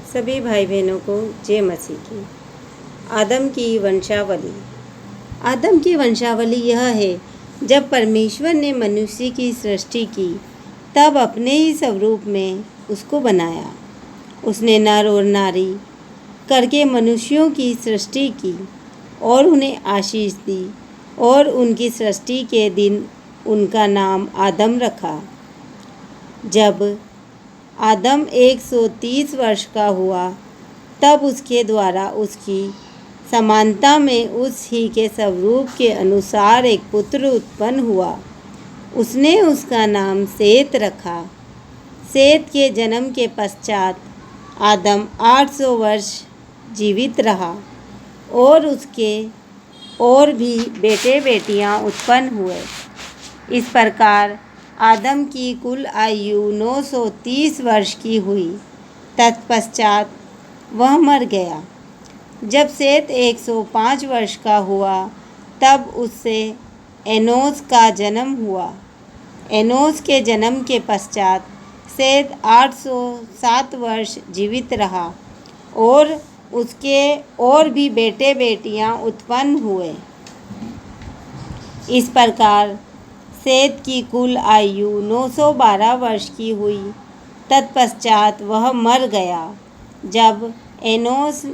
सभी भाई बहनों को जय मसीह की। आदम की वंशावली। आदम की वंशावली यह है, जब परमेश्वर ने मनुष्य की सृष्टि की तब अपने ही स्वरूप में उसको बनाया। उसने नर और नारी करके मनुष्यों की सृष्टि की और उन्हें आशीष दी और उनकी सृष्टि के दिन उनका नाम आदम रखा। जब आदम 130 वर्ष का हुआ तब उसके द्वारा उसकी समानता में उस ही के स्वरूप के अनुसार एक पुत्र उत्पन्न हुआ। उसने उसका नाम सेत रखा। सेत के जन्म के पश्चात आदम 800 वर्ष जीवित रहा और उसके और भी बेटे बेटियां उत्पन्न हुए। इस प्रकार आदम की कुल आयु 930 वर्ष की हुई। तत्पश्चात वह मर गया। जब सेत 105 वर्ष का हुआ तब उससे एनोस का जन्म हुआ। एनोस के जन्म के पश्चात सेत 807 वर्ष जीवित रहा और उसके और भी बेटे बेटियां उत्पन्न हुए। इस प्रकार सेत की कुल आयु 912 वर्ष की हुई। तत्पश्चात वह मर गया। जब एनोस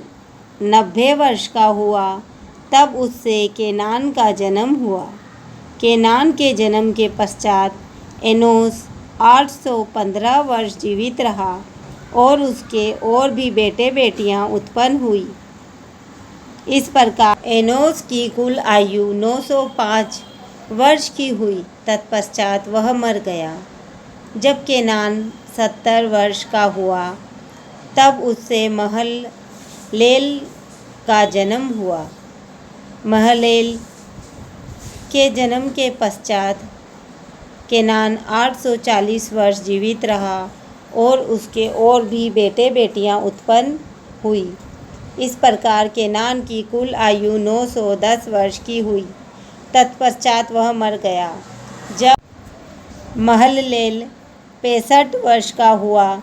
90 वर्ष का हुआ तब उससे केनान का जन्म हुआ। केनान के जन्म के पश्चात एनोस 815 वर्ष जीवित रहा और उसके और भी बेटे बेटियां उत्पन्न हुई। इस प्रकार एनोस की कुल आयु 905 वर्ष की हुई। तत्पश्चात वह मर गया। जब केनान 70 वर्ष का हुआ तब उससे महललेल का जन्म हुआ। महललेल के जन्म के पश्चात केनान 840 वर्ष जीवित रहा और उसके और भी बेटे बेटियां उत्पन्न हुई। इस प्रकार केनान की कुल आयु 910 वर्ष की हुई। तत्पश्चात वह मर गया। जब महललेल 65 वर्ष का हुआ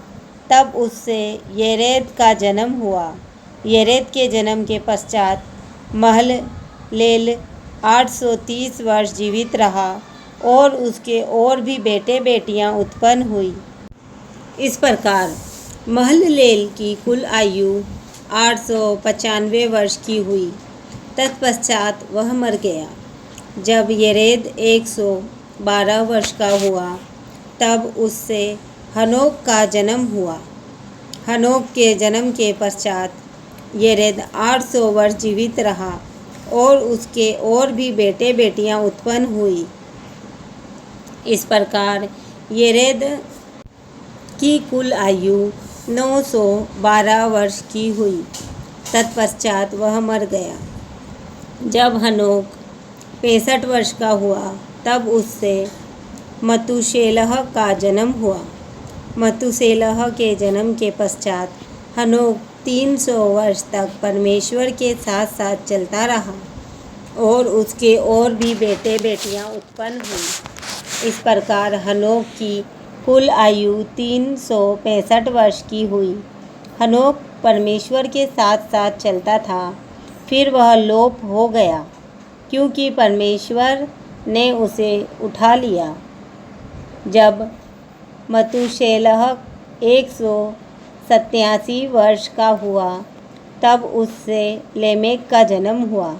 तब उससे येरेद का जन्म हुआ। येरेद के जन्म के पश्चात महललेल 830 वर्ष जीवित रहा और उसके और भी बेटे बेटियां उत्पन्न हुई। इस प्रकार महललेल की कुल आयु 895 वर्ष की हुई। तत्पश्चात वह मर गया। जब येरेद 112 वर्ष का हुआ तब उससे हनोक का जन्म हुआ। हनोक के जन्म के पश्चात येरेद 800 वर्ष जीवित रहा और उसके और भी बेटे बेटियां उत्पन्न हुई। इस प्रकार येरेद की कुल आयु 912 वर्ष की हुई। तत्पश्चात वह मर गया। जब हनोक 65 वर्ष का हुआ तब उससे मतूशेलह का जन्म हुआ। मतूशेलह के जन्म के पश्चात हनोक 300 वर्ष तक परमेश्वर के साथ साथ चलता रहा और उसके और भी बेटे बेटियां उत्पन्न हुई। इस प्रकार हनोक की कुल आयु 365 वर्ष की हुई। हनोक परमेश्वर के साथ साथ चलता था, फिर वह लोप हो गया क्योंकि परमेश्वर ने उसे उठा लिया। जब मतूशेलह 187 वर्ष का हुआ तब उससे लेमेक का जन्म हुआ।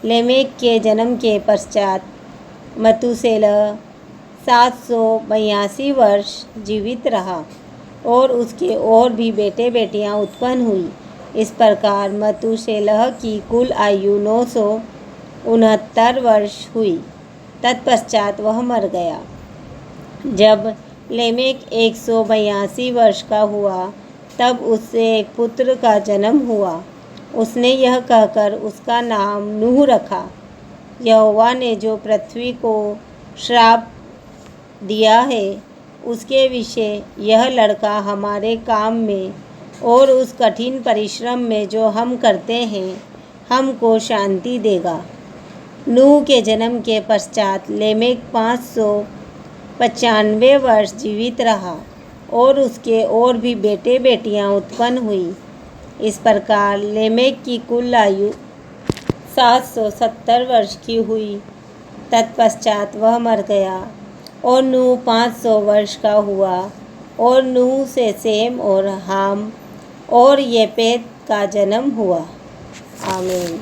लेमेक के जन्म के पश्चात मतूशेलह 782 वर्ष जीवित रहा और उसके और भी बेटे बेटियां उत्पन्न हुई। इस प्रकार मतूशेलह की कुल आयु 969 वर्ष हुई। तत्पश्चात वह मर गया। जब लेमेक 182 वर्ष का हुआ तब उससे एक पुत्र का जन्म हुआ। उसने यह कहकर उसका नाम नूह रखा, यहोवा ने जो पृथ्वी को श्राप दिया है उसके विषय यह लड़का हमारे काम में और उस कठिन परिश्रम में जो हम करते हैं हमको शांति देगा। नूह के जन्म के पश्चात लेमेक 595 वर्ष जीवित रहा और उसके और भी बेटे बेटियां उत्पन्न हुई। इस प्रकार लेमेक की कुल आयु 770 वर्ष की हुई। तत्पश्चात वह मर गया और नूह 500 वर्ष का हुआ। और नूह से सेम और हाम और येपेत का जन्म हुआ। आमीन।